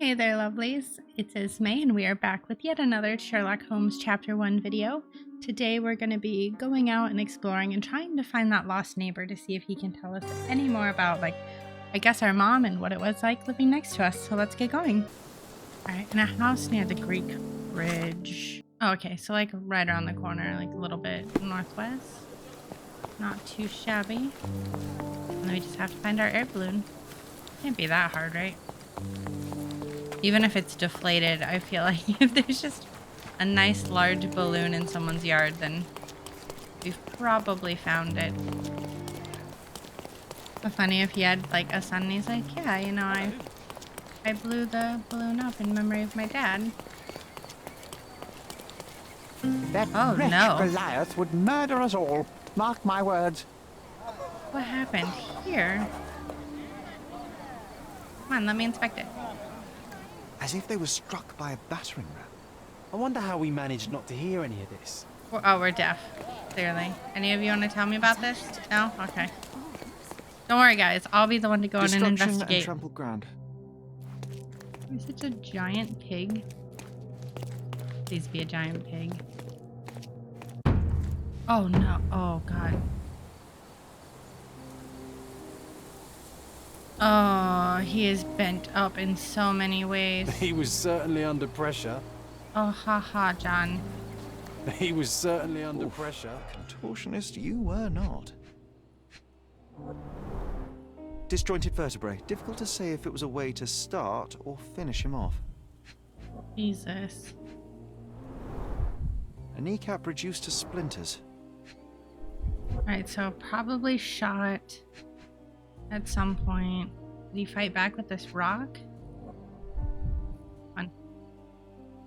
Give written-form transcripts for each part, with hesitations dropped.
Hey there, lovelies. It's Ismaie, and we are back with yet another Sherlock Holmes Chapter 1 video. Today we're going to be going out and exploring and trying to find that lost neighbor to see if he can tell us any more about, I guess our mom and what it was like living next to us. So let's get going. Alright, in a house near the Greek bridge. Oh, okay, so right around the corner, a little bit northwest. Not too shabby. And then we just have to find our air balloon. Can't be that hard, right? Even if it's deflated, I feel like if there's just a nice large balloon in someone's yard, then we've probably found it. So funny if he had a son and he's like, yeah, you know, I blew the balloon up in memory of my dad. That wretch Goliath would murder us all. Mark my words. What happened here? Come on, let me inspect it. As if they were struck by a battering ram. I wonder how we managed not to hear any of this. We're deaf, clearly. Any of you want to tell me about this? No? Okay. Don't worry, guys. I'll be the one to go in and investigate. And trampled ground. Is it a giant pig? Please be a giant pig. Oh, no. Oh, God. Oh, he is bent up in so many ways. He was certainly under pressure. Oh, haha, John. He was certainly under pressure. Contortionist, you were not. Disjointed vertebrae. Difficult to say if it was a way to start or finish him off. Jesus. A kneecap reduced to splinters. Alright, so probably shot at some point. Did he fight back with this rock? Come on.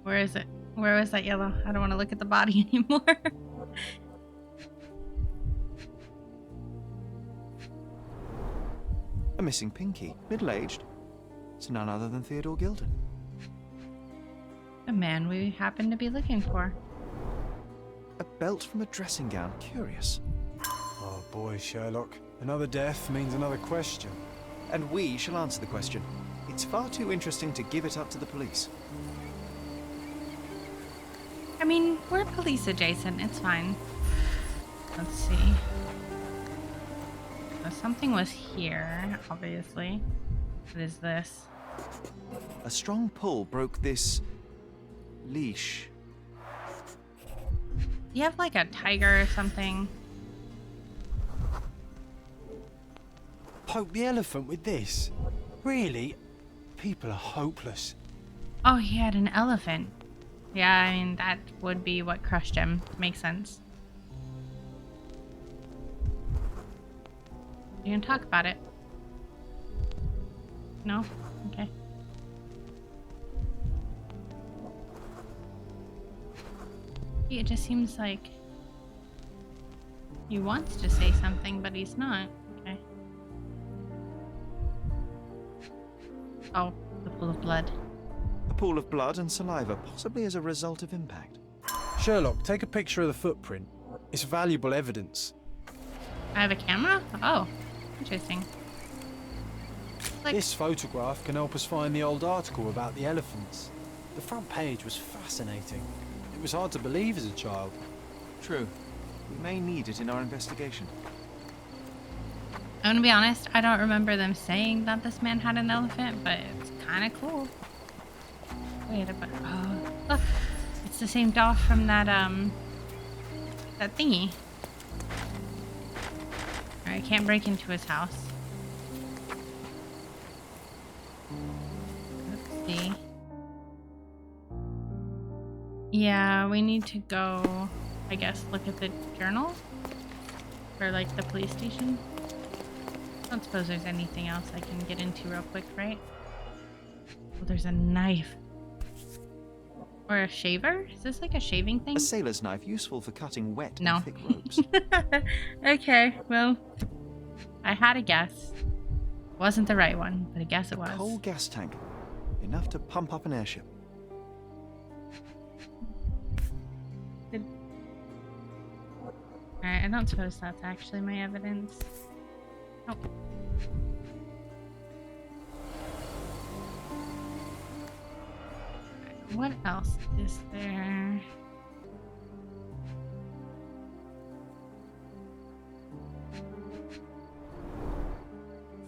Where is it? Where was that yellow? I don't want to look at the body anymore. A missing pinky. Middle-aged. It's none other than Theodore Gilden. The man we happen to be looking for. A belt from a dressing gown. Curious. Oh boy, Sherlock. Another death means another question. And we shall answer the question. It's far too interesting to give it up to the police. I mean, we're police adjacent. It's fine. Let's see. So something was here, obviously. What is this? A strong pull broke this leash. Do you have a tiger or something? Poke the elephant with this? Really? People are hopeless. Oh, he had an elephant. Yeah, I mean, that would be what crushed him. Makes sense. You can talk about it. No? Okay. It just seems like he wants to say something, but he's not. Okay. Oh, the pool of blood. A pool of blood and saliva, possibly as a result of impact. Sherlock, take a picture of the footprint. It's valuable evidence. I have a camera? Oh, interesting. This photograph can help us find the old article about the elephants. The front page was fascinating. It was hard to believe as a child. True. We may need it in our investigation. I'm gonna be honest, I don't remember them saying that this man had an elephant, but it's kind of cool. Wait, but oh, look, it's the same doll from that that thingy. Alright, I can't break into his house. Let's see. Yeah, we need to go, I guess, look at the journal or the police station. I don't suppose there's anything else I can get into real quick, right? Oh, there's a knife. Or a shaver? Is this a shaving thing? A sailor's knife, useful for cutting wet No. and thick ropes. Okay, well, I had a guess. Wasn't the right one, but I guess it was. A coal gas tank. Enough to pump up an airship. Alright, I don't suppose that's actually my evidence. Nope. What else is there?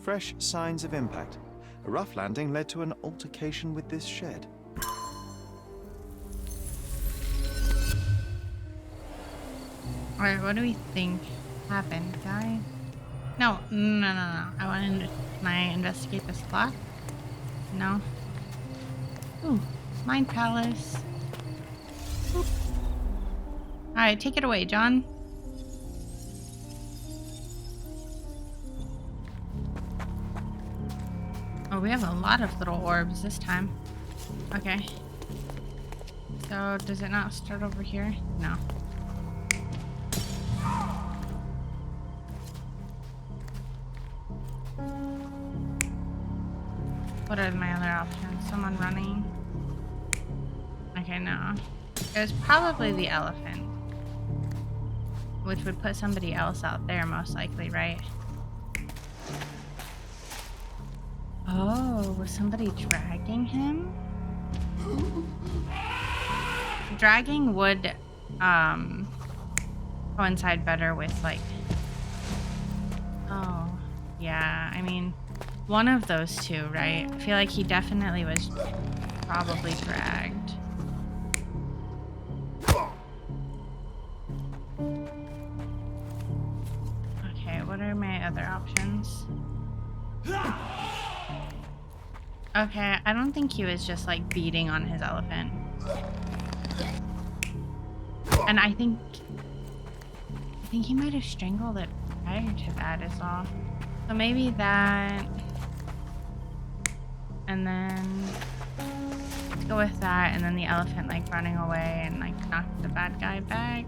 Fresh signs of impact. A rough landing led to an altercation with this shed. Alright, what do we think happened, guy? No. I want to. Can I investigate this clock? No. Ooh, Mind Palace. Alright, take it away, John. Oh, we have a lot of little orbs this time. Okay. So, does it not start over here? No. What are my other options? Someone running? Okay, no. It was probably the elephant. Which would put somebody else out there, most likely, right? Oh, was somebody dragging him? Dragging would coincide better with, like... Oh, yeah, I mean... One of those two, right? I feel like he definitely was probably dragged. Okay, what are my other options? Okay, I don't think he was just like beating on his elephant. And I think he might have strangled it prior to that as well. So maybe that... And then let's go with that, and then the elephant like running away and like knocked the bad guy back.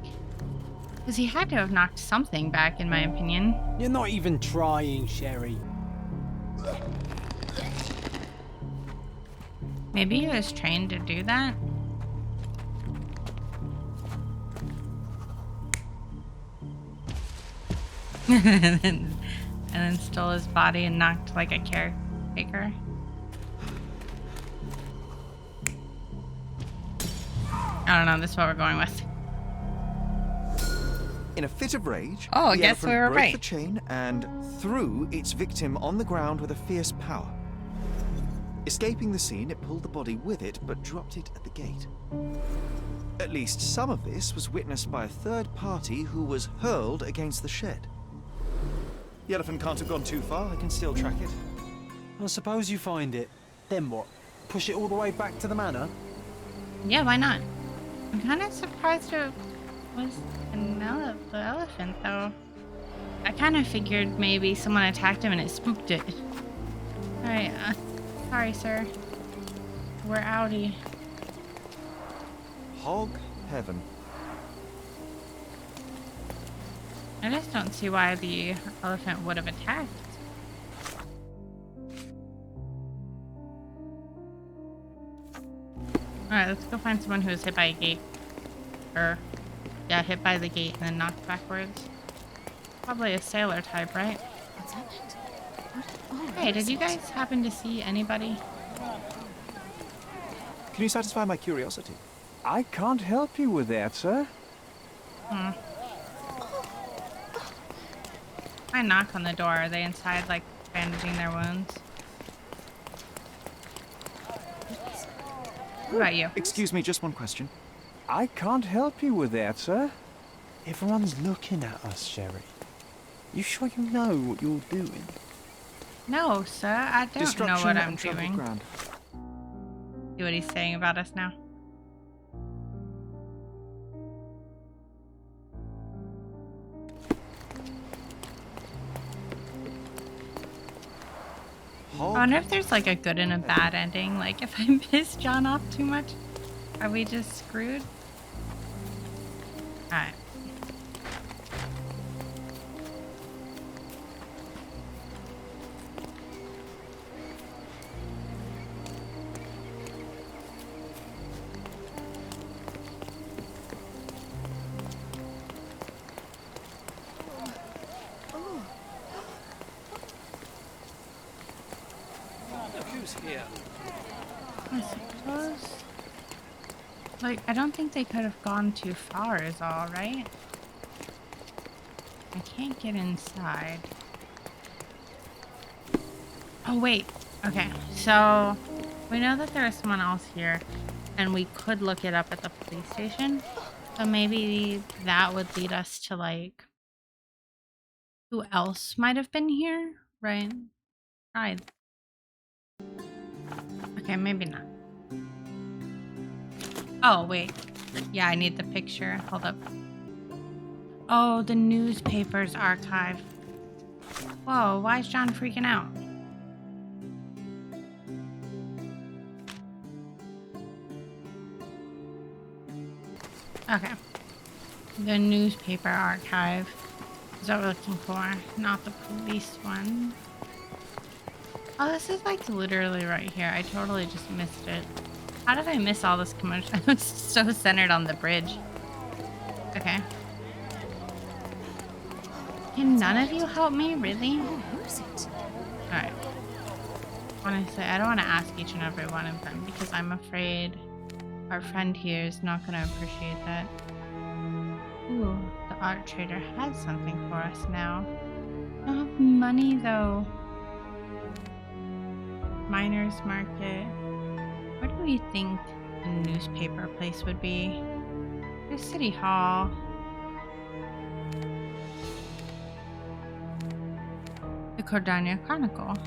Because he had to have knocked something back, in my opinion. You're not even trying, Sherry. Maybe he was trained to do that. And then stole his body and knocked like a caretaker. I don't know, this is what we're going with. In a fit of rage, Oh, I the guess we elephant were broke right. the chain and threw its victim on the ground with a fierce power. Escaping the scene, it pulled the body with it, but dropped it at the gate. At least some of this was witnessed by a third party who was hurled against the shed. The elephant can't have gone too far. I can still track it. I suppose you find it. Then what? Push it all the way back to the manor? Yeah, why not? I'm kind of surprised it was the elephant, though. I kind of figured maybe someone attacked him and it spooked it. Alright, sorry, sir. We're outie. Hog heaven. I just don't see why the elephant would have attacked. Alright, let's go find someone who was hit by a gate. Or, yeah, hit by the gate and then knocked backwards. Probably a sailor type, right? What's happened? Hey, did you guys happen to see anybody? Can you satisfy my curiosity? I can't help you with that, sir. I knock on the door. Are they inside, like, bandaging their wounds? What about you? Excuse me, just one question. I can't help you with that, sir. Everyone's looking at us, Sherry. You sure you know what you're doing? No, sir, I don't know Destruction what I'm on trampled doing. ground. See what he's saying about us now. I wonder if there's like a good and a bad ending. Like if I piss John off too much, are we just screwed? Alright. Look who's here. I suppose. Like, I don't think they could have gone too far is all, right? I can't get inside. Oh, wait. Okay, so we know that there is someone else here, and we could look it up at the police station. So maybe that would lead us to, like, who else might have been here, right? Right. Okay, maybe not. Oh, wait. Yeah, I need the picture. Hold up. Oh, the newspaper's archive. Whoa, why is John freaking out? Okay. The newspaper archive is what we're looking for, not the police one. Oh, this is like literally right here. I totally just missed it. How did I miss all this commotion? I was so centered on the bridge. Okay. Can none of you help me? Really? Who's it? Alright. Honestly, I don't want to ask each and every one of them because I'm afraid our friend here is not going to appreciate that. Ooh, the art trader has something for us now. I don't have money though. Miners market. Where do we think the newspaper place would be? There's City Hall. The Cordona Chronicle.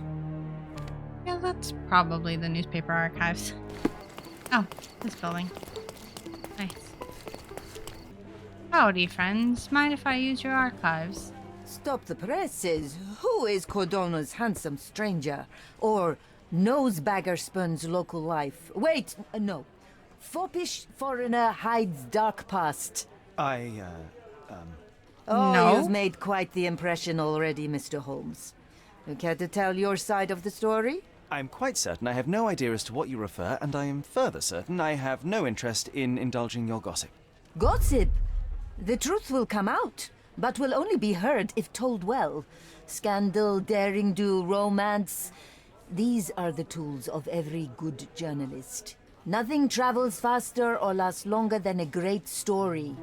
Yeah, that's probably the newspaper archives. Oh, this building. Nice. Howdy, friends. Mind if I use your archives? Stop the presses. Who is Cordona's handsome stranger? Or nosebagger spurns local life? Wait, no. Foppish foreigner hides dark past. Oh, No. you've made quite the impression already, Mr. Holmes. You care to tell your side of the story? I'm quite certain I have no idea as to what you refer, and I am further certain I have no interest in indulging your gossip. Gossip? The truth will come out, but will only be heard if told well. Scandal, daring-do, romance. These are the tools of every good journalist. Nothing travels faster or lasts longer than a great story.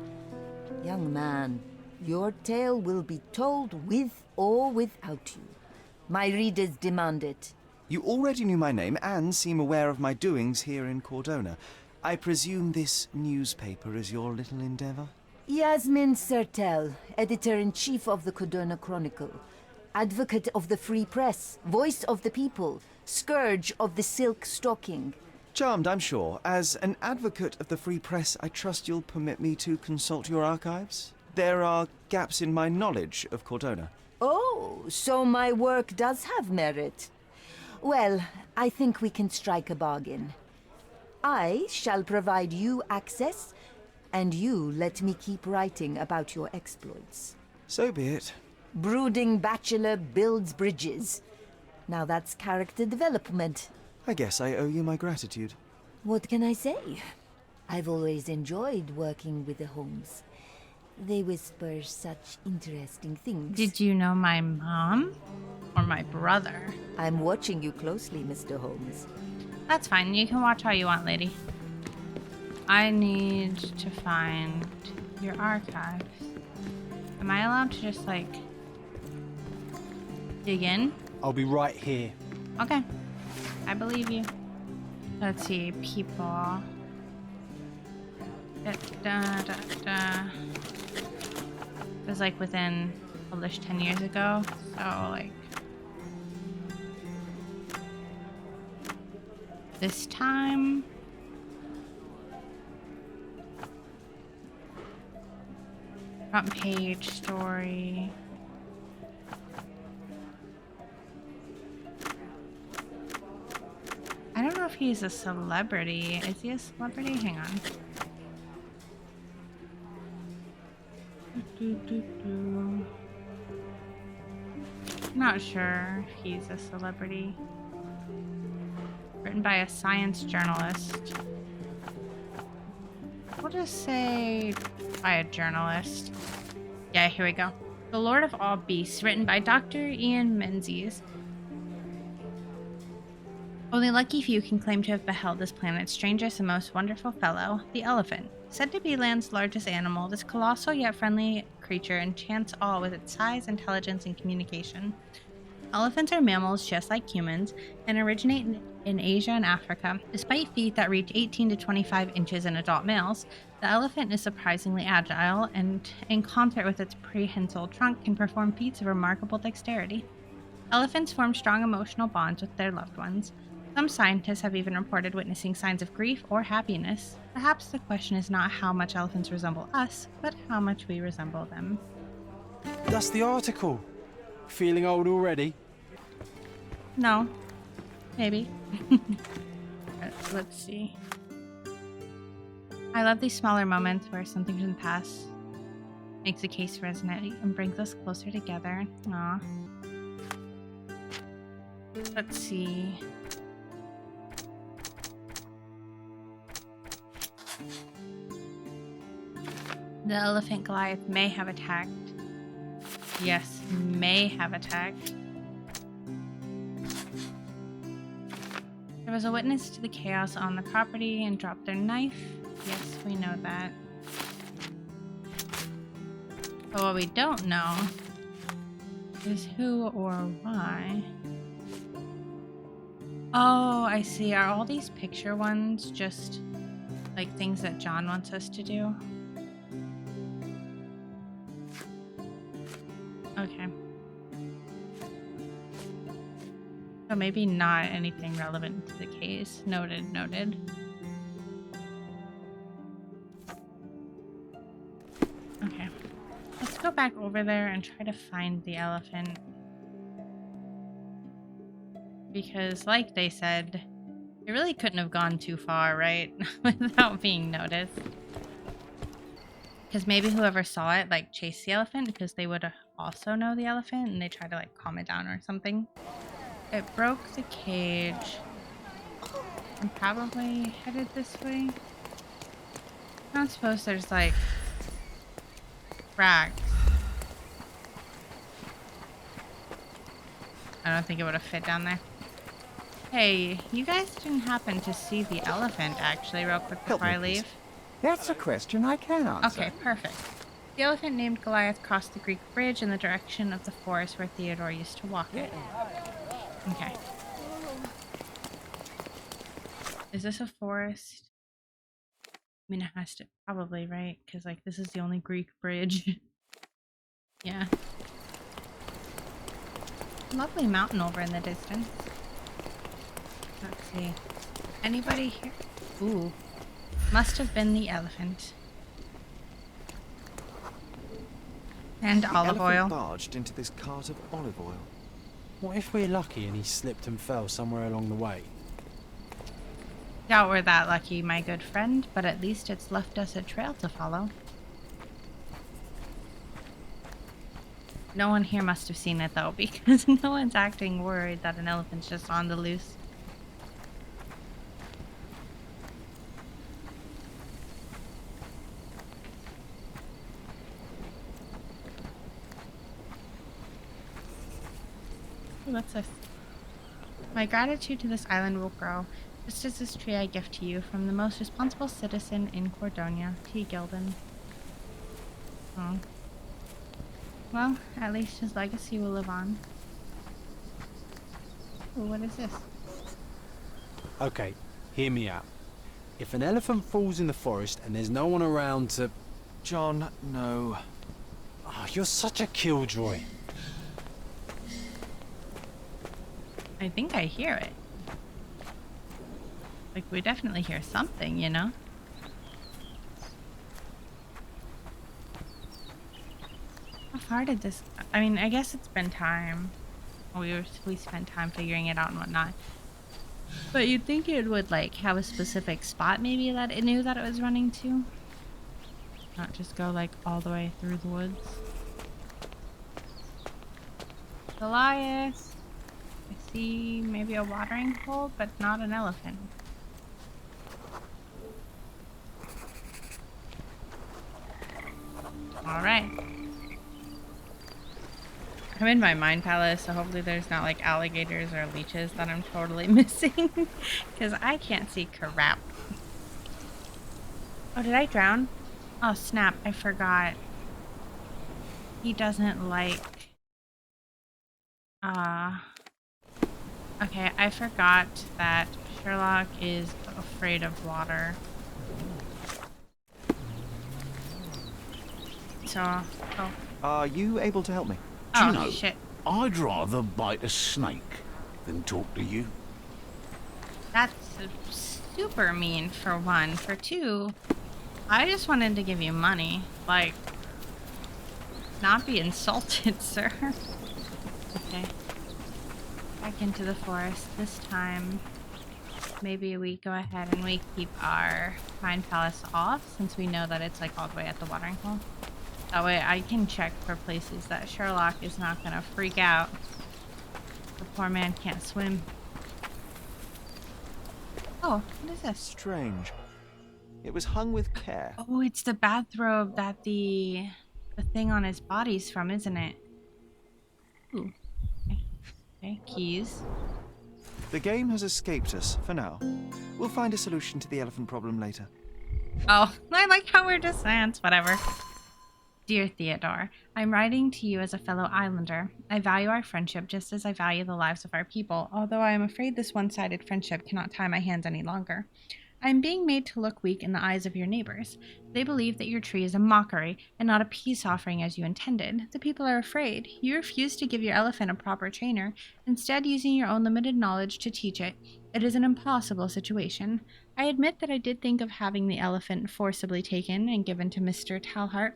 Young man, your tale will be told with or without you. My readers demand it. You already knew my name and seem aware of my doings here in Cordona. I presume this newspaper is your little endeavor? Yasmin Sertel, editor-in-chief of the Cordona Chronicle. Advocate of the free press, voice of the people, scourge of the silk stocking. Charmed, I'm sure. As an advocate of the free press, I trust you'll permit me to consult your archives? There are gaps in my knowledge of Cordona. Oh, so my work does have merit. Well, I think we can strike a bargain. I shall provide you access, and you let me keep writing about your exploits. So be it. Brooding bachelor builds bridges. Now that's character development. I guess I owe you my gratitude. What can I say? I've always enjoyed working with the Holmes. They whisper such interesting things. Did you know my mom? Or my brother? I'm watching you closely, Mr. Holmes. That's fine. You can watch all you want, lady. I need to find your archives. Am I allowed to just, like, dig in? I'll be right here. Okay. I believe you. Let's see. People. It was, like, within published 10 years ago. So, like... this time... front page story. I don't know if he's a celebrity. Is he a celebrity? Hang on. Not sure if he's a celebrity. Written by a science journalist. We'll just say by a journalist. Yeah, here we go. The Lord of All Beasts, written by Dr. Ian Menzies. Only lucky few can claim to have beheld this planet's strangest and most wonderful fellow, the elephant. Said to be land's largest animal, this colossal yet friendly creature enchants all with its size, intelligence, and communication. Elephants are mammals just like humans and originate in Asia and Africa. Despite feet that reach 18 to 25 inches in adult males, the elephant is surprisingly agile and, in concert with its prehensile trunk, can perform feats of remarkable dexterity. Elephants form strong emotional bonds with their loved ones. Some scientists have even reported witnessing signs of grief or happiness. Perhaps the question is not how much elephants resemble us, but how much we resemble them. That's the article. Feeling old already? No. Maybe. Let's see. I love these smaller moments where something from the past makes a case resonate and brings us closer together. Aw. Let's see. The elephant Goliath may have attacked. Yes, may have attacked. There was a witness to the chaos on the property and dropped their knife. Yes, we know that. But what we don't know is who or why. Oh, I see. Are all these picture ones just like things that John wants us to do? Okay. So maybe not anything relevant to the case. Noted, noted. Okay. Let's go back over there and try to find the elephant. Because, like they said, it really couldn't have gone too far, right? Without being noticed. Because maybe whoever saw it, like, chased the elephant because they would also know the elephant and they tried to, like, calm it down or something. It broke the cage. I'm probably headed this way. I don't suppose there's, like, cracks. I don't think it would have fit down there. Hey, you guys didn't happen to see the elephant, actually, real quick before I leave? That's a question I can answer. Okay, perfect. The elephant named Goliath crossed the Greek bridge in the direction of the forest where Theodore used to walk it. Okay. Is this a forest? I mean, it has to, probably, right? Because, like, this is the only Greek bridge. Yeah. Lovely mountain over in the distance. Let's see. Anybody here? Ooh. Must have been the elephant. And olive oil. Barged into this cart of olive oil. What if we're lucky and he slipped and fell somewhere along the way? Doubt we're that lucky, my good friend, but at least it's left us a trail to follow. No one here must have seen it though, because no one's acting worried that an elephant's just on the loose. What's this? My gratitude to this island will grow, just as this tree I gift to you from the most responsible citizen in Cordona, T. Gilden. Oh. Well, at least his legacy will live on. Ooh, what is this? Okay, hear me out. If an elephant falls in the forest and there's no one around to... John, no. Oh, you're such a killjoy. I think I hear it. Like, we definitely hear something, you know? How far did this... I mean, I guess it's been time. We spent time figuring it out and whatnot. But you'd think it would, like, have a specific spot maybe that it knew that it was running to. Not just go, like, all the way through the woods. Goliath! I see maybe a watering hole, but not an elephant. Alright. I'm in my mind palace, so hopefully there's not like alligators or leeches that I'm totally missing. Because I can't see crap. Oh, did I drown? Oh, snap. I forgot. He doesn't like... Okay, I forgot that Sherlock is afraid of water. So, oh. Are you able to help me? Do you Oh, know, shit. I'd rather bite a snake than talk to you. That's super mean, for one. For two, I just wanted to give you money. Like, not be insulted, sir. Okay. Back into the forest. This time, maybe we go ahead and we keep our Mind Palace off, since we know that it's like all the way at the watering hole. That way I can check for places that Sherlock is not gonna freak out. The poor man can't swim. Oh, what is this? Strange. It was hung with care. Oh, it's the bathrobe that the thing on his body's from, isn't it? Ooh. Okay. Okay, keys. The game has escaped us for now. We'll find a solution to the elephant problem later. Oh, I like how we're just ants, whatever. Dear Theodore, I'm writing to you as a fellow islander. I value our friendship just as I value the lives of our people, although I am afraid this one-sided friendship cannot tie my hands any longer. I am being made to look weak in the eyes of your neighbors. They believe that your tree is a mockery and not a peace offering as you intended. The people are afraid. You refuse to give your elephant a proper trainer, instead using your own limited knowledge to teach it. It is an impossible situation. I admit that I did think of having the elephant forcibly taken and given to Mr. Talhart,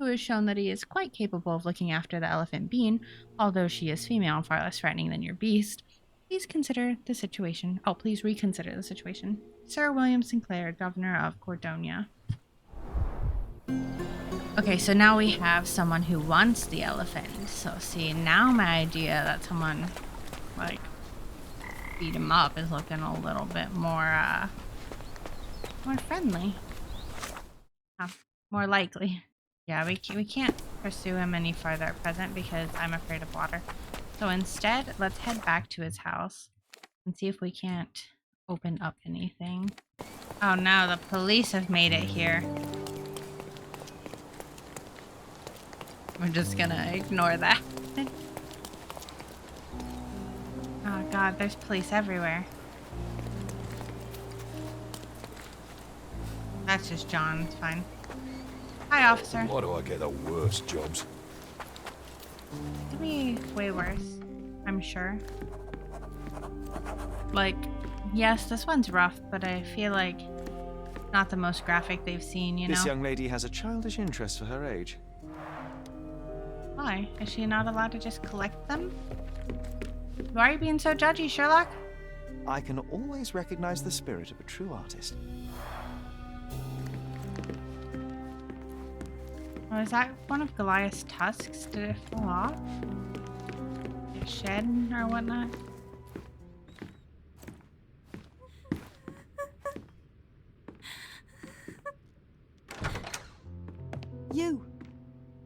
who has shown that he is quite capable of looking after the elephant Bean, although she is female and far less threatening than your beast. Please consider the situation. Oh, please reconsider the situation. Sir William Sinclair, Governor of Cordona. Okay, so now we have someone who wants the elephant. So see, now my idea that someone, like, beat him up is looking a little bit more, more friendly. More likely. Yeah, we can't pursue him any further at present because I'm afraid of water. So instead, let's head back to his house and see if we can't open up anything. Oh no, the police have made it here. We're just gonna ignore that. Oh god, there's police everywhere. That's just John, it's fine. Hi, officer. Why do I get the worst jobs? Could be way worse, I'm sure. Like, yes, this one's rough, but I feel like not the most graphic they've seen, you know? This young lady has a childish interest for her age. Why? Is she not allowed to just collect them? Why are you being so judgy, Sherlock? I can always recognize the spirit of a true artist. Oh, is that one of Goliath's tusks? Did it fall off? Did it shed or whatnot? You!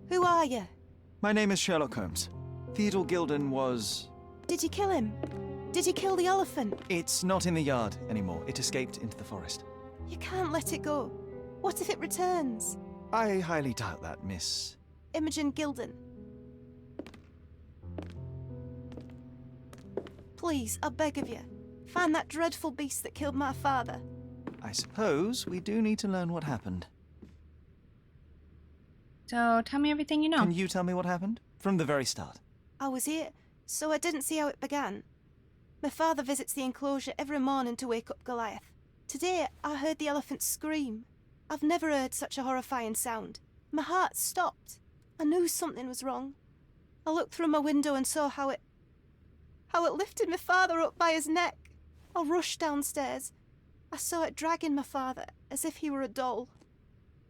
Who are you? My name is Sherlock Holmes. Theodore Gilden was... Did you kill him? Did you kill the elephant? It's not in the yard anymore. It escaped into the forest. You can't let it go. What if it returns? I highly doubt that, Miss... Imogen Gilden. Please, I beg of you, find that dreadful beast that killed my father. I suppose we do need to learn what happened. So, tell me everything you know. Can you tell me what happened? From the very start. I was here, so I didn't see how it began. My father visits the enclosure every morning to wake up Goliath. Today, I heard the elephant scream. I've never heard such a horrifying sound. My heart stopped. I knew something was wrong. I looked through my window and saw how it lifted my father up by his neck. I rushed downstairs. I saw it dragging my father as if he were a doll.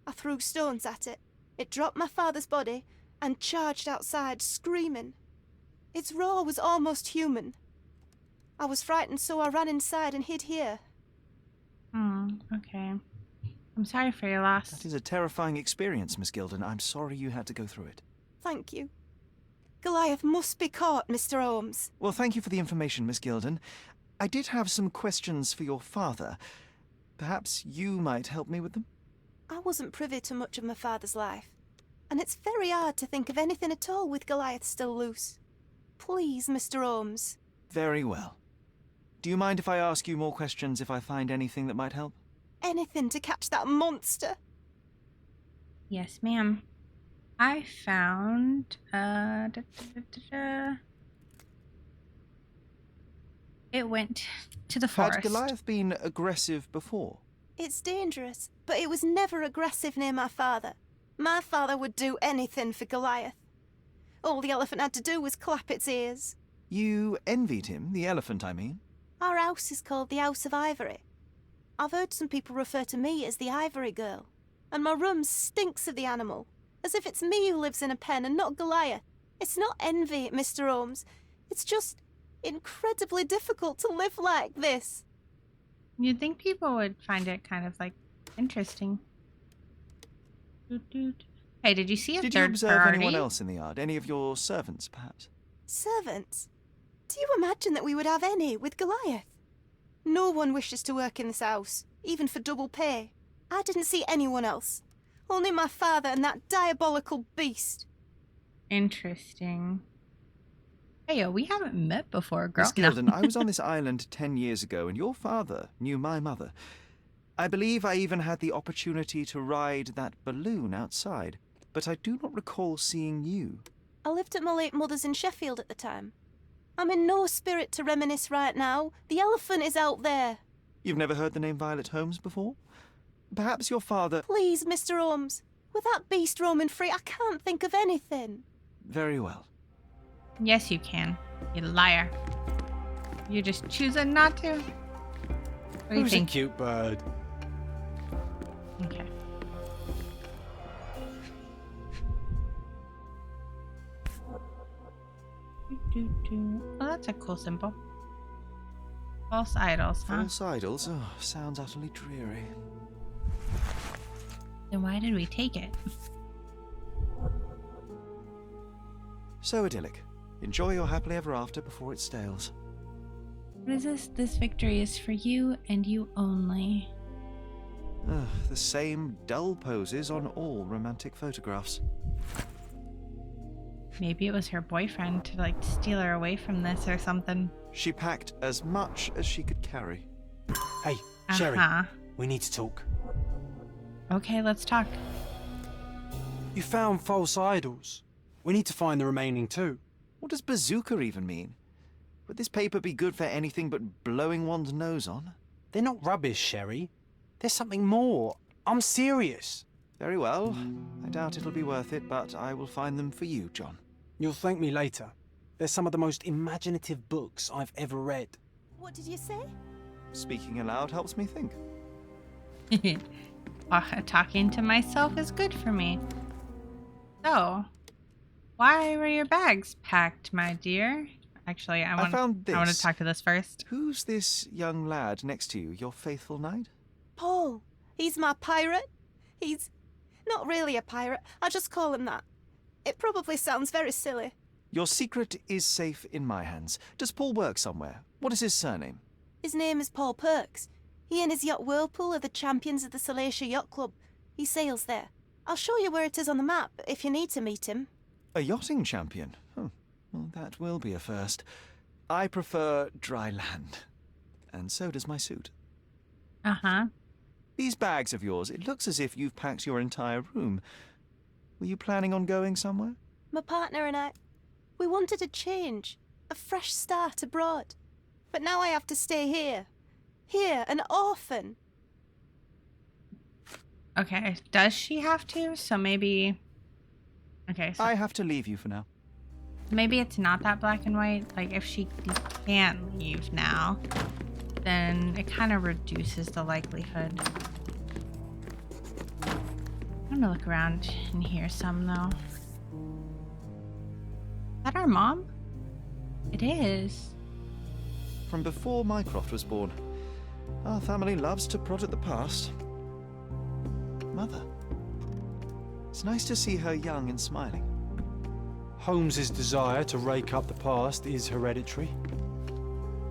I threw stones at it. It dropped my father's body and charged outside, screaming. Its roar was almost human. I was frightened, so I ran inside and hid here. Okay. I'm sorry for your loss. That is a terrifying experience, Miss Gilden. I'm sorry you had to go through it. Thank you. Goliath must be caught, Mr. Holmes. Well, thank you for the information, Miss Gilden. I did have some questions for your father. Perhaps you might help me with them? I wasn't privy to much of my father's life, and it's very hard to think of anything at all with Goliath still loose. Please, Mr. Holmes. Very well. Do you mind if I ask you more questions if I find anything that might help? Anything to catch that monster. Yes, ma'am. I found it went to the forest. Had Goliath been aggressive before? It's dangerous, but it was never aggressive near my father. My father would do anything for Goliath. All the elephant had to do was clap its ears. You envied him, the elephant, I mean? Our house is called the House of Ivory. I've heard some people refer to me as the Ivory Girl, and my room stinks of the animal, as if it's me who lives in a pen and not Goliath. It's not envy, Mr. Holmes. It's just incredibly difficult to live like this. You'd think people would find it kind of, like, interesting. Hey, did you see a Did you third observe party? anyone else in the yard? Any of your servants, perhaps? Servants? Do you imagine that we would have any with Goliath? No one wishes to work in this house, even for double pay. I didn't see anyone else. Only my father and that diabolical beast. Interesting. Hey, yo, we haven't met before, girl. Miss Gilden, I was on this island 10 years ago, and your father knew my mother. I believe I even had the opportunity to ride that balloon outside, but I do not recall seeing you. I lived at my late mother's in Sheffield at the time. I'm in no spirit to reminisce right now. The elephant is out there. You've never heard the name Violet Holmes before? Perhaps your father... Please, Mr. Holmes. With that beast roaming free, I can't think of anything. Very well. Yes, you can. You liar. You're just choosing not to. What do you Who's think? a cute bird? Okay. Oh, that's a cool symbol. False idols, huh? False idols? Oh, sounds utterly dreary. Then why did we take it? So idyllic. Enjoy your happily ever after before it stales. What is this? This victory is for you and you only. The same dull poses on all romantic photographs. Maybe it was her boyfriend to, like, steal her away from this or something. She packed as much as she could carry. Hey, Sherry, Uh-huh. we need to talk. Okay, let's talk. You found false idols. We need to find the remaining two. What does bazooka even mean? Would this paper be good for anything but blowing one's nose on? They're not rubbish, Sherry. There's something more. I'm serious. Very well. I doubt it'll be worth it, but I will find them for you, John. You'll thank me later. They're some of the most imaginative books I've ever read. What did you say? Speaking aloud helps me think. Talking to myself is good for me. So, why were your bags packed, my dear? Actually, I want to talk to this first. Who's this young lad next to you, your faithful knight? Paul. He's my pirate. He's not really a pirate. I just call him that. It probably sounds very silly. Your secret is safe in my hands. Does Paul work somewhere? What is his surname? His name is Paul Perks. He and his yacht Whirlpool are the champions of the Salacia Yacht Club. He sails there. I'll show you where it is on the map if you need to meet him. A yachting champion? Well, that will be a first. I prefer dry land. And so does my suit. Uh-huh. These bags of yours, it looks as if you've packed your entire room. Were you planning on going somewhere? My partner and I, we wanted a change, a fresh start abroad. But now I have to stay here. Here, an orphan. Okay, does she have to? So maybe... Okay, so I have to leave you for now. maybe it's not that black and white. Like, if she can't leave now, then it kind of reduces the likelihood. I'm gonna look around in here some, though. Is that our mom? It is. From before Mycroft was born, our family loves to prod at the past. Mother. It's nice to see her young and smiling. Holmes's desire to rake up the past is hereditary.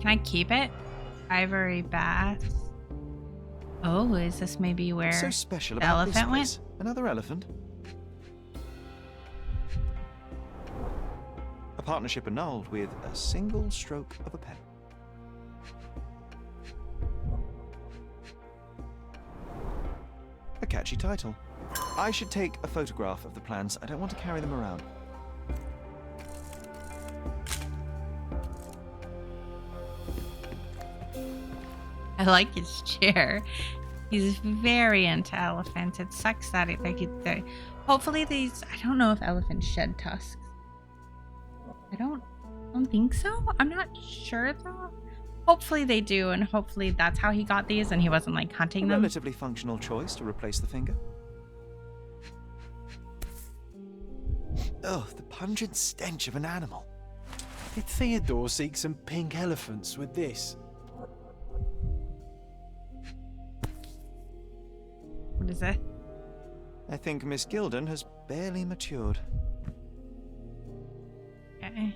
Can I keep it? Ivory bath. Oh, is this maybe where What's so special the about this elephant place? went? Another elephant? A partnership annulled with a single stroke of a pen. A catchy title. I should take a photograph of the plans. I don't want to carry them around. I like his chair. He's very into elephants. It sucks that hopefully these, I don't know if elephants shed tusks. I don't think so. I'm not sure though. Hopefully they do, and hopefully that's how he got these and he wasn't like hunting A them. relatively functional choice to replace the finger. Oh, the pungent stench of an animal. Did Theodore seek some pink elephants with this? What is it? I think Miss Gilden has barely matured. Okay.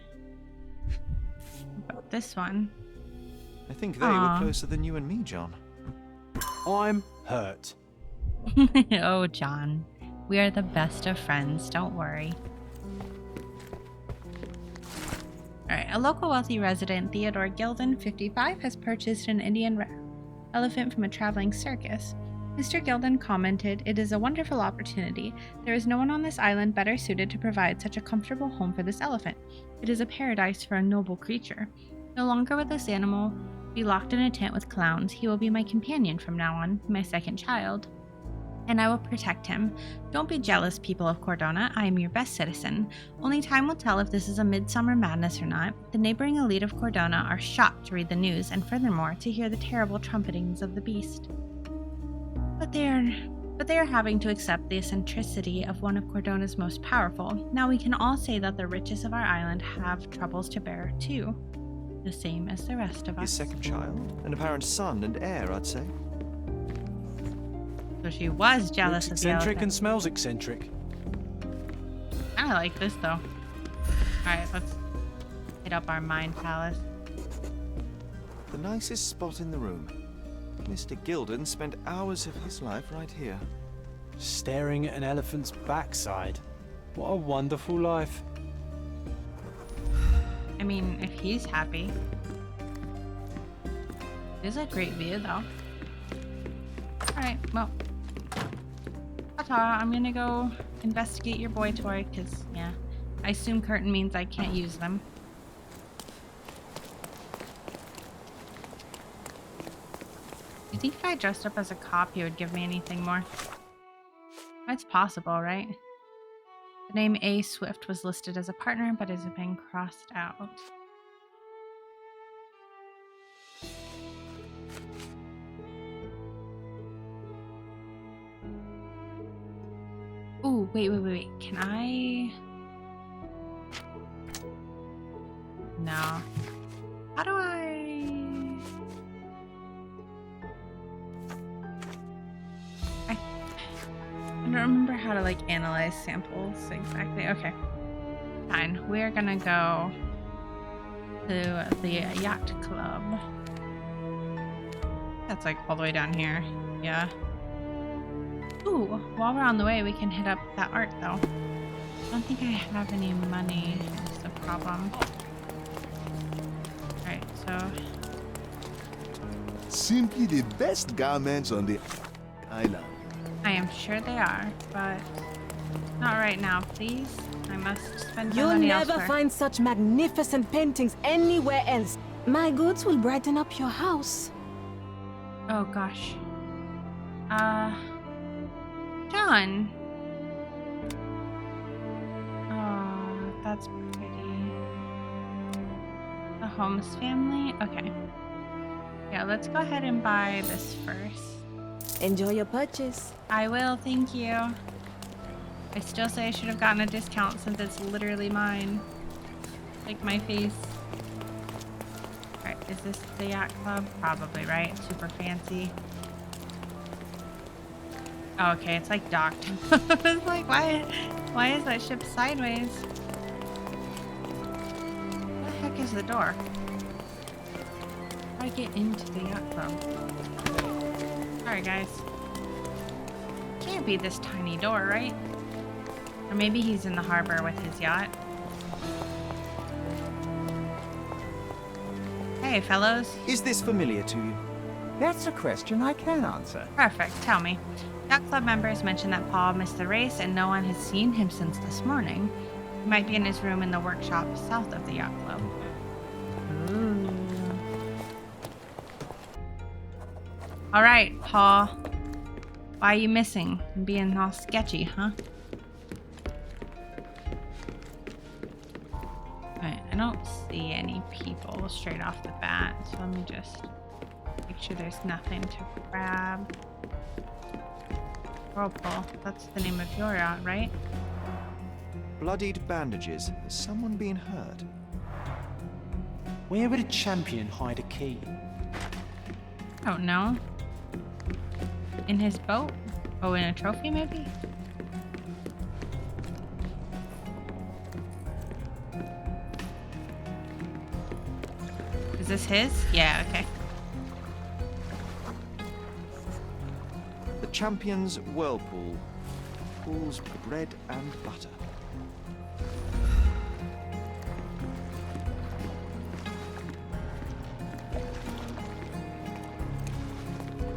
What about this one? I think they Aw. were closer than you and me, John. I'm hurt. Oh, John. We are the best of friends. Don't worry. Alright, a local wealthy resident, Theodore Gilden, 55, has purchased an Indian elephant from a traveling circus. Mr. Gilden commented, "It is a wonderful opportunity. There is no one on this island better suited to provide such a comfortable home for this elephant. It is a paradise for a noble creature. No longer will this animal be locked in a tent with clowns. He will be my companion from now on, my second child. And I will protect him. Don't be jealous, people of Cordona. I am your best citizen. Only time will tell if this is a midsummer madness or not. The neighboring elite of Cordona are shocked to read the news and furthermore to hear the terrible trumpetings of the beast. But they are having to accept the eccentricity of one of Cordona's most powerful. Now we can all say that the richest of our island have troubles to bear too. The same as the rest of His us." second child, an apparent son and heir, I'd say. So she was Looks jealous of the eccentric and elephant. smells eccentric. I like this though. Alright, let's hit up our mind palace. The nicest spot in the room. Mr. Gilden spent hours of his life right here. Staring at an elephant's backside. What a wonderful life. I mean, if he's happy. It is a great view though. Alright, well. Ta-ta, I'm gonna go investigate your boy toy, because, yeah. I assume curtain means I can't use them. Do you think if I dressed up as a cop, he would give me anything more? It's possible, right? The name A. Swift was listed as a partner, but has been crossed out. Ooh, wait. Can I... No. How do I... I don't remember how to, like, analyze samples exactly. Okay. Fine. We're gonna go to the yacht club. That's, like, all the way down here. Yeah. Ooh, while we're on the way, we can hit up that art, though. I don't think I have any money. That's the problem. Alright, so... Simply the best garments on the island. I am sure they are, but not right now, please. I must spend my You'll money never elsewhere. find such magnificent paintings anywhere else. My goods will brighten up your house. Oh gosh. John. Oh, that's pretty. The Holmes family? Okay. Yeah, let's go ahead and buy this first. Enjoy your purchase. I will, thank you. I still say I should have gotten a discount since it's literally mine. Like my face. Alright, is this the yacht club? Probably, right? Super fancy. Oh, okay, it's like docked. I was like, why is that ship sideways? Where's the door? How do I get into the yacht club? Alright, guys. Can't be this tiny door, right? Or maybe he's in the harbor with his yacht. Hey, fellows. Is this familiar to you? That's a question I can answer. Perfect. Tell me. Yacht club members mentioned that Paul missed the race and no one has seen him since this morning. He might be in his room in the workshop south of the yacht club. Ooh. All right, Paul. Why are you missing and being all sketchy, huh? Alright, I don't see any people straight off the bat, so let me just make sure there's nothing to grab. Whirlpool, that's the name of your yacht, right? Bloodied bandages. Has someone been hurt? Where would a champion hide a key? I don't know. In his boat? Oh, in a trophy, maybe? Is this his? Yeah, okay. The champion's whirlpool. Pools bread and butter.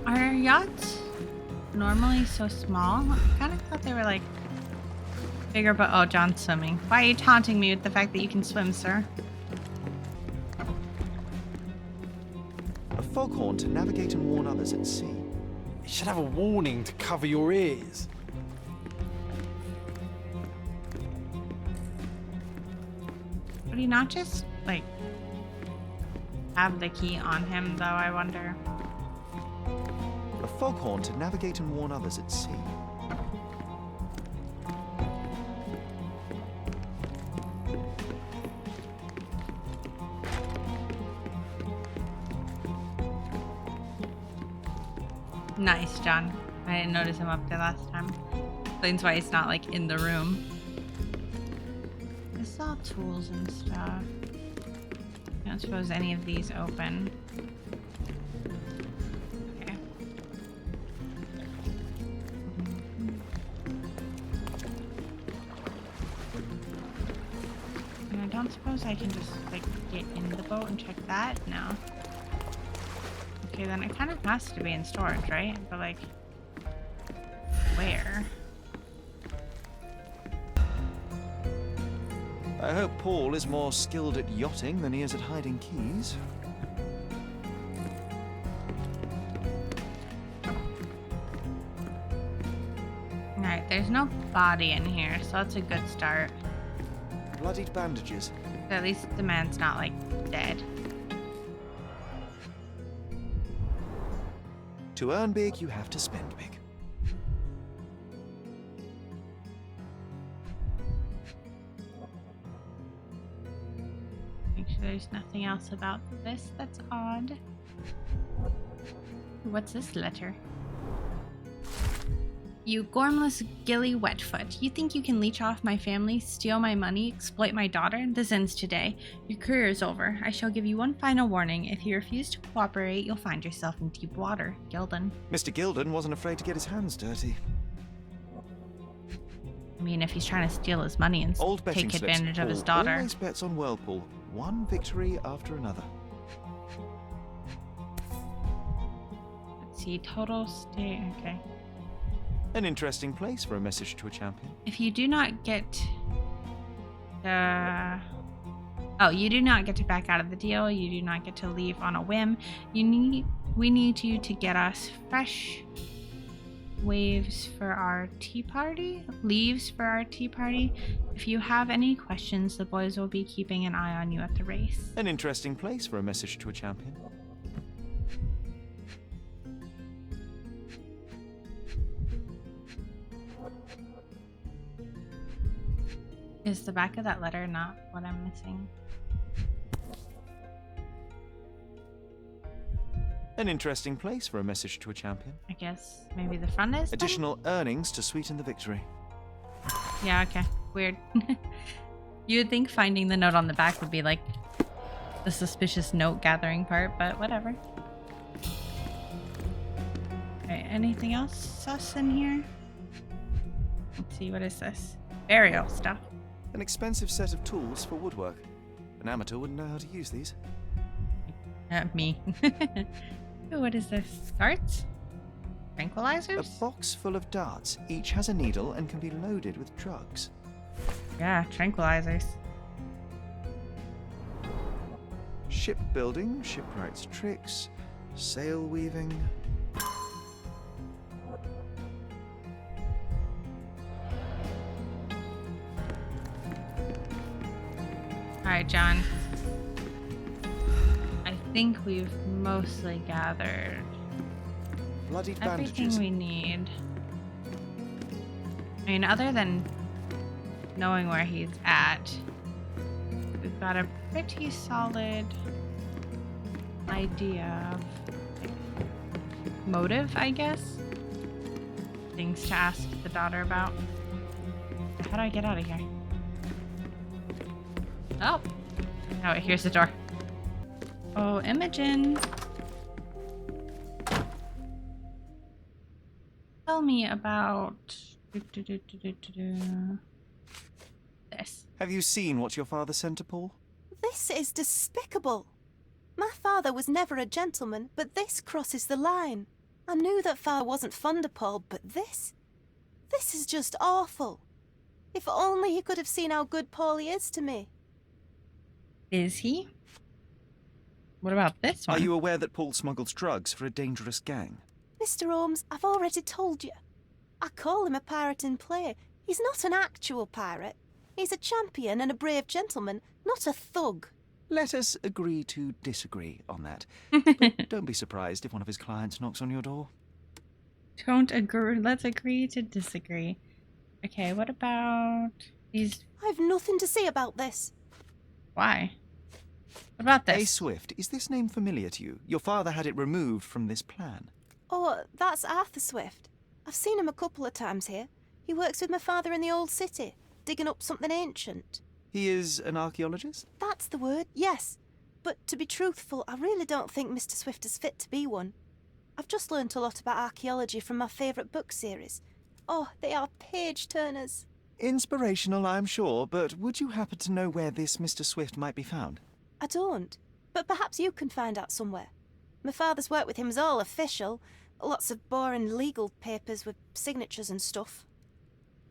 Are yachts normally so small? I kind of thought they were like bigger, but oh, John's swimming. Why are you taunting me with the fact that you can swim, sir? A foghorn to navigate and warn others at sea. It should have a warning to cover your ears. Would he not just, like, have the key on him, though, I wonder? A foghorn to navigate and warn others at sea. Nice, John. I didn't notice him up there last time. Explains why he's not, like, in the room. This is all tools and stuff. I don't suppose any of these open. Okay. And I don't suppose I can just, like, get in the boat and check that? No. Okay, then it kind of has to be in storage, right? But, like, where? I hope Paul is more skilled at yachting than he is at hiding keys. Alright, there's no body in here, so that's a good start. Bloodied bandages. So at least the man's not, like, dead. To earn big, you have to spend big. Make sure there's nothing else about this that's odd. What's this letter? You gormless, gilly wetfoot. You think you can leech off my family, steal my money, exploit my daughter? This ends today. Your career is over. I shall give you one final warning. If you refuse to cooperate, you'll find yourself in deep water. Gildan. Mr. Gildan wasn't afraid to get his hands dirty. I mean, if he's trying to steal his money and Old betting take slips. advantage of his Paul daughter. always bets on Whirlpool. One victory after another. Let's see, total state. Okay. An interesting place for a message to a champion. If you do not get you do not get to back out of the deal. You do not get to leave on a whim. We need you to get us fresh waves for our tea party. Leaves for our tea party. If you have any questions, the boys will be keeping an eye on you at the race. An interesting place for a message to a champion. Is the back of that letter not what I'm missing? An interesting place for a message to a champion. I guess maybe the front is? Additional earnings to sweeten the victory. Yeah, okay. Weird. You would think finding the note on the back would be like the suspicious note gathering part, but whatever. Okay, anything else sus in here? Let's see, what is this? Burial stuff. An expensive set of tools for woodwork. An amateur wouldn't know how to use these. Me. Ooh, what is this? Darts? Tranquilizers? A box full of darts. Each has a needle and can be loaded with drugs. Yeah, tranquilizers. Shipbuilding, shipwright's tricks, sail weaving. Alright, John. I think we've mostly gathered Bloodied everything bandages. we need. I mean, other than knowing where he's at, we've got a pretty solid idea of like, motive, I guess. Things to ask the daughter about. How do I get out of here? Oh, wait, here's the door. Oh, Imogen. Tell me about this. Have you seen what your father sent to Paul? This is despicable. My father was never a gentleman, but this crosses the line. I knew that father wasn't fond of Paul, but this is just awful. If only he could have seen how good Paulie is to me. Is he? What about this one? Are you aware that Paul smuggles drugs for a dangerous gang? Mr. Holmes, I've already told you. I call him a pirate in play. He's not an actual pirate. He's a champion and a brave gentleman, not a thug. Let us agree to disagree on that. But don't be surprised if one of his clients knocks on your door. Don't agree. Let's agree to disagree. Okay, what about these? I've nothing to say about this. Why? What about this? A. Swift, is this name familiar to you? Your father had it removed from this plan. Oh, that's Arthur Swift. I've seen him a couple of times here. He works with my father in the old city, digging up something ancient. He is an archaeologist? That's the word, yes. But to be truthful, I really don't think Mr. Swift is fit to be one. I've just learnt a lot about archaeology from my favourite book series. Oh, they are page-turners. Inspirational, I'm sure, but would you happen to know where this Mr. Swift might be found? I don't, but perhaps you can find out somewhere. My father's work with him is all official. Lots of boring legal papers with signatures and stuff.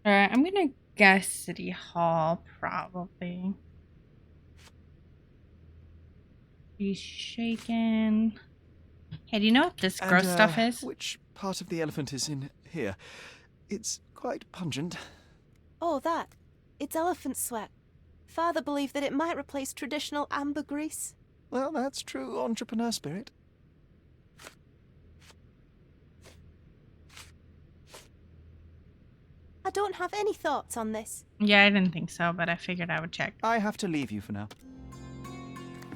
Alright, I'm gonna guess City Hall, probably. He's shaken. Hey, do you know what this gross stuff is? Which part of the elephant is in here? It's quite pungent. Oh, that. It's elephant sweat. Father believed that it might replace traditional ambergris. Well, that's true entrepreneur spirit. I don't have any thoughts on this. Yeah, I didn't think so, but I figured I would check. I have to leave you for now.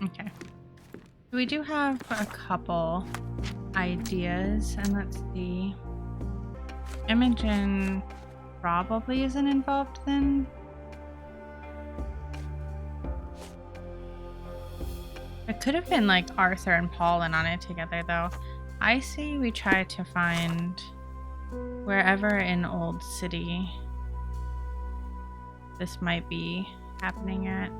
Okay. We do have a couple ideas, and let's see. Imogen probably isn't involved then. It could have been like Arthur and Paul in on it together, though. I say we try to find wherever in Old City this might be happening at.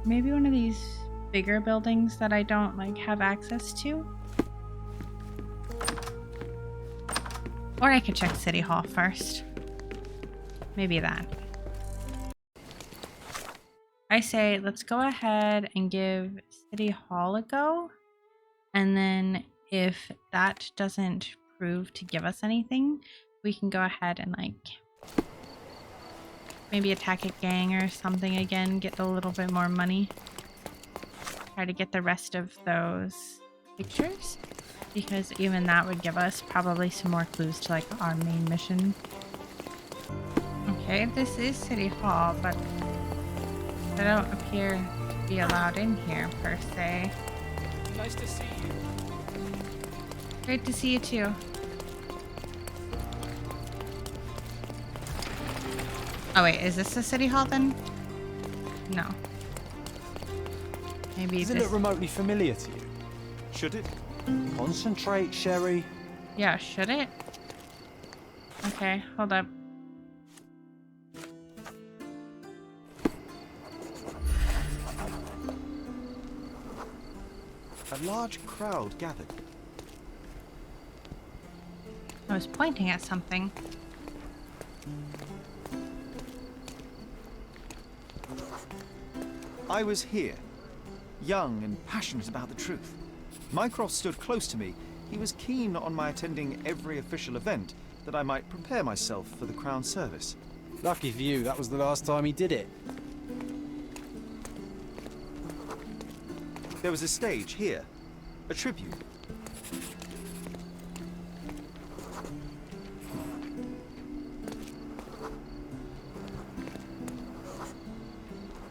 Maybe one of these bigger buildings that I don't like have access to. Or I could check City Hall first. Maybe that. I say let's go ahead and give City Hall a go. And then if that doesn't prove to give us anything, we can go ahead and like maybe attack a gang or something again, get a little bit more money. Try to get the rest of those pictures, because even that would give us probably some more clues to like our main mission. Okay, this is City Hall, but I don't appear to be allowed in here per se. Nice to see you. Great to see you too. Oh wait, is this the City Hall then? No. Maybe Does it this... look remotely familiar to you? Should it? Concentrate, Sherry. Yeah, should it? Okay, hold up. A large crowd gathered. I was pointing at something. I was here, young and passionate about the truth. Mycroft stood close to me. He was keen on my attending every official event, that I might prepare myself for the Crown service. Lucky for you, that was the last time he did it. There was a stage here, a tribute.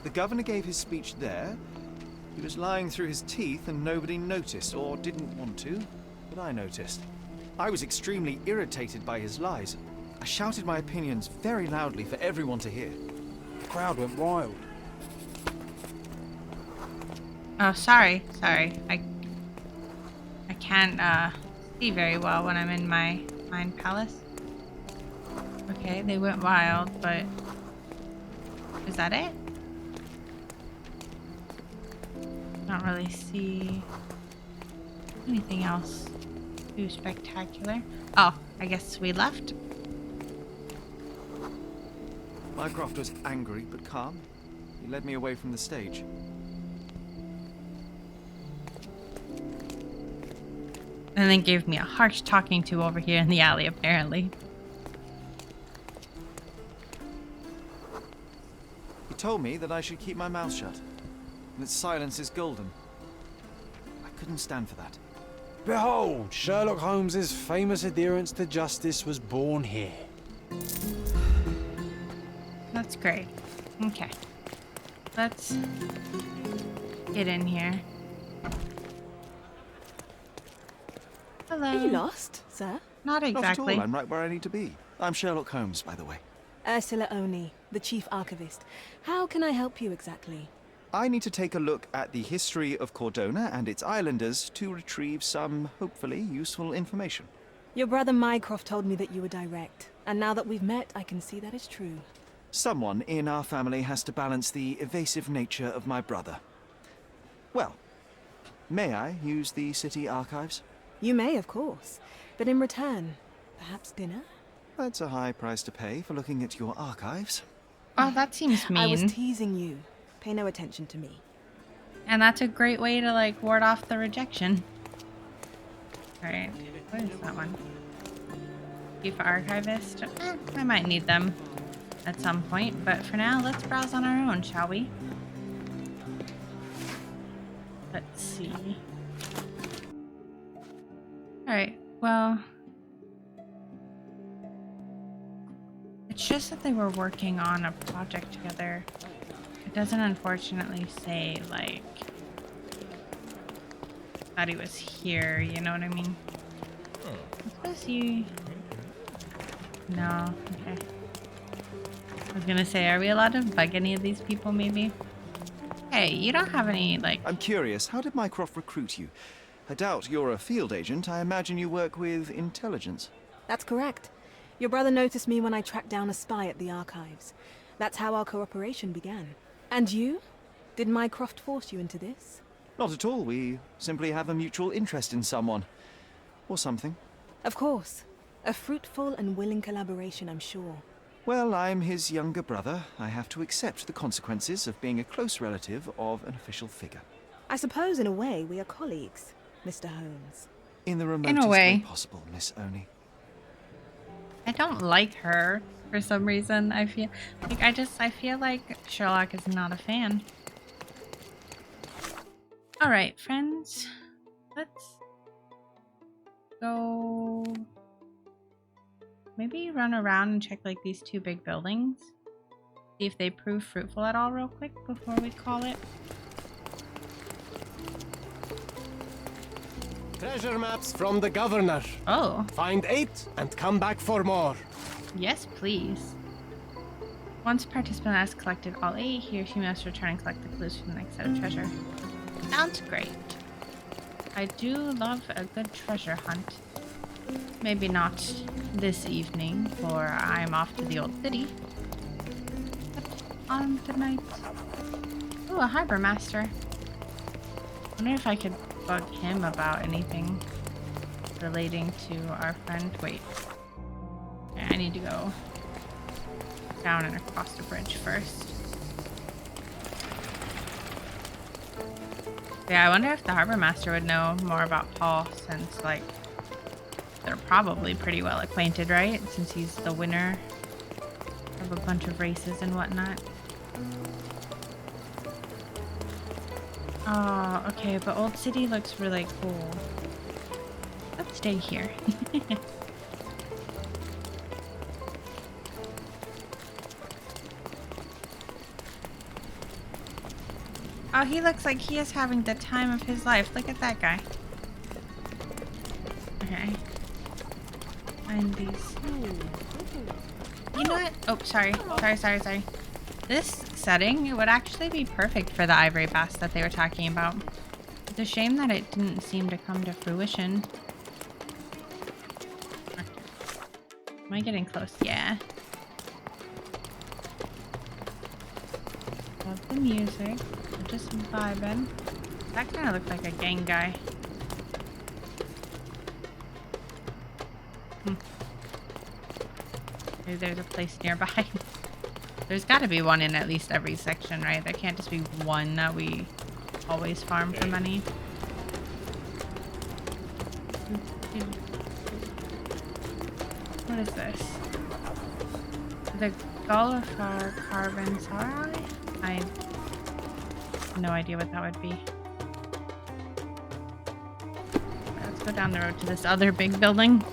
The governor gave his speech there. He was lying through his teeth and nobody noticed, or didn't want to, but I noticed. I was extremely irritated by his lies. I shouted my opinions very loudly for everyone to hear. The crowd went wild. Oh, sorry. I can't see very well when I'm in my mind palace. Okay, they went wild, but is that it? Don't really see anything else too spectacular. Oh, I guess we left. Mycroft was angry but calm. He led me away from the stage. And then gave me a harsh talking to over here in the alley, apparently. He told me that I should keep my mouth shut, and that silence is golden. I couldn't stand for that. Behold, Sherlock Holmes's famous adherence to justice was born here. That's great. Okay. Let's get in here. Hello. Are you lost, sir? Not exactly. Not at all. I'm right where I need to be. I'm Sherlock Holmes, by the way. Ursula Oni, the chief archivist. How can I help you exactly? I need to take a look at the history of Cordona and its islanders to retrieve some, hopefully, useful information. Your brother Mycroft told me that you were direct, and now that we've met, I can see that is true. Someone in our family has to balance the evasive nature of my brother. Well, may I use the city archives? You may, of course, but in return, perhaps dinner? That's a high price to pay for looking at your archives. Oh, that seems mean. I was teasing you. Pay no attention to me. And that's a great way to, like, ward off the rejection. Alright, what is that one? Chief Archivist? I might need them at some point, but for now, let's browse on our own, shall we? Let's see. Alright, well... It's just that they were working on a project together. It doesn't unfortunately say, like, that he was here, you know what I mean? I suppose you... No, okay. I was gonna say, are we allowed to bug any of these people, maybe? Hey, you don't have any, like... I'm curious, how did Mycroft recruit you? I doubt you're a field agent. I imagine you work with intelligence. That's correct. Your brother noticed me when I tracked down a spy at the archives. That's how our cooperation began. And you? Did Mycroft force you into this? Not at all. We simply have a mutual interest in someone. Or something. Of course. A fruitful and willing collaboration, I'm sure. Well, I'm his younger brother. I have to accept the consequences of being a close relative of an official figure. I suppose, in a way, we are colleagues, Mr. Holmes. In the remotest way possible, Miss Oni. I don't like her for some reason. I feel like Sherlock is not a fan. All right, friends. Let's go maybe run around and check like these two big buildings. See if they prove fruitful at all real quick before we call it. Treasure maps from the governor. Oh. Find 8 and come back for more. Yes, please. Once a participant has collected all 8, he or she must return and collect the clues from the next set of treasure. Sounds great. I do love a good treasure hunt. Maybe not this evening, for I'm off to the old city. But on the night. Ooh, a harbor master. Wonder if I could bug him about anything relating to our friend. Wait. Okay, I need to go down and across the bridge first. Yeah, I wonder if the harbor master would know more about Paul, since, like, they're probably pretty well acquainted, right? Since he's the winner of a bunch of races and whatnot. Oh, okay, but Old City looks really cool. Let's stay here. Oh, he looks like he is having the time of his life. Look at that guy. Okay. Find these. You know what? Oh, sorry. Sorry. This setting, it would actually be perfect for the ivory bass that they were talking about. It's a shame that it didn't seem to come to fruition. Am I getting close? Yeah. Love the music. We're just vibing. That kind of looks like a gang guy. Maybe there's a place nearby. There's got to be one in at least every section, right? There can't just be one that we always farm for money. What is this? The Gulliver Caravansary? I have no idea what that would be. Let's go down the road to this other big building.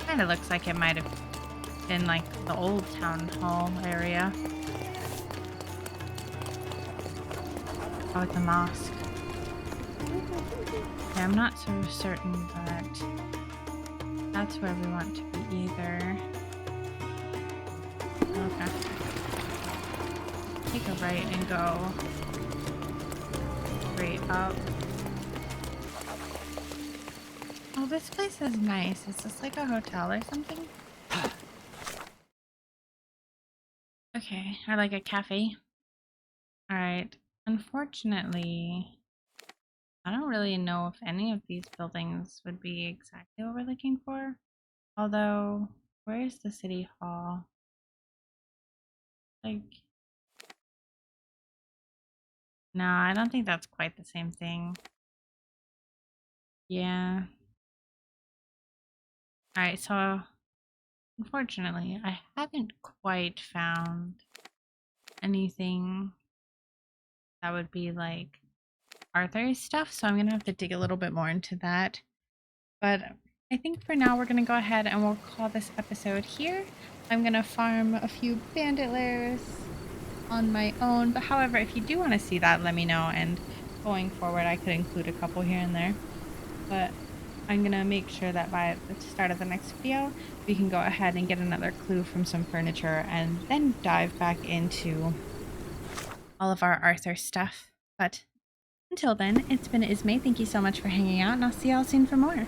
Kind of looks like it might have been like the old town hall area. Oh, it's a mosque. Yeah, I'm not so certain that that's where we want to be either. Okay. Take a right and go straight up. Oh, this place is nice. Is this like a hotel or something? Okay, or like a cafe. Alright. Unfortunately, I don't really know if any of these buildings would be exactly what we're looking for. Although, where's the city hall? Like, no, I don't think that's quite the same thing. Yeah. Alright, so unfortunately, I haven't quite found anything that would be like Arthur's stuff, so I'm gonna have to dig a little bit more into that. But I think for now we're gonna go ahead and we'll call this episode here. I'm gonna farm a few bandit lairs on my own, but however, if you do want to see that, let me know, and going forward I could include a couple here and there. But I'm gonna make sure that by the start of the next video we can go ahead and get another clue from some furniture and then dive back into all of our Arthur stuff. But until then, it's been Ismaie. Thank you so much for hanging out, and I'll see y'all soon for more.